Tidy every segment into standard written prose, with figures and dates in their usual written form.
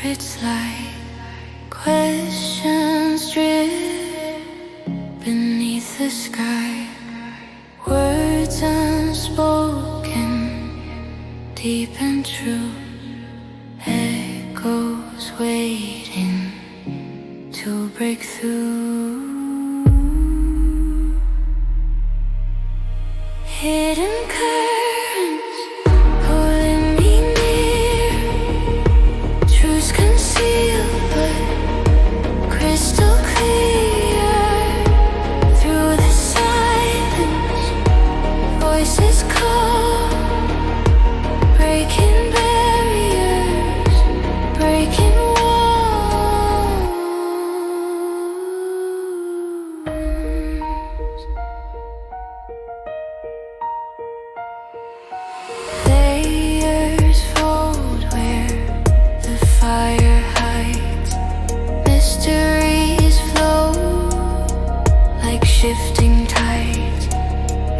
It's like questions drift beneath the sky, words unspoken, deep and true, echoes waiting to break through. Hidden currents pulling me near, truths concealed but crystal clear. Through the silence, voices call, breaking barriers, breaking walls. Layers fold where the fire hides, mysteries flow like shifting tides.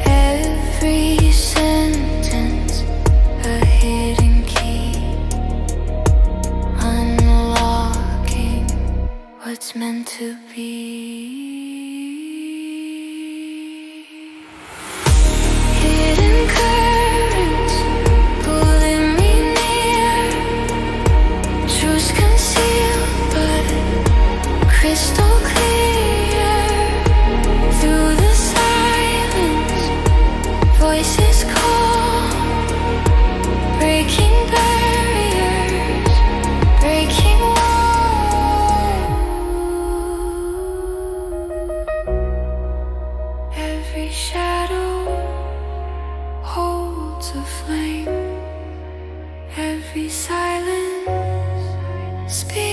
Every sentence a hidden key, unlocking what's meant to be. Hidden currents pulling me near, truths concealed but crystal clear. Through the silence, voices call, breaking barriers, breaking walls. Every shadow holds a flame, every silence speaks.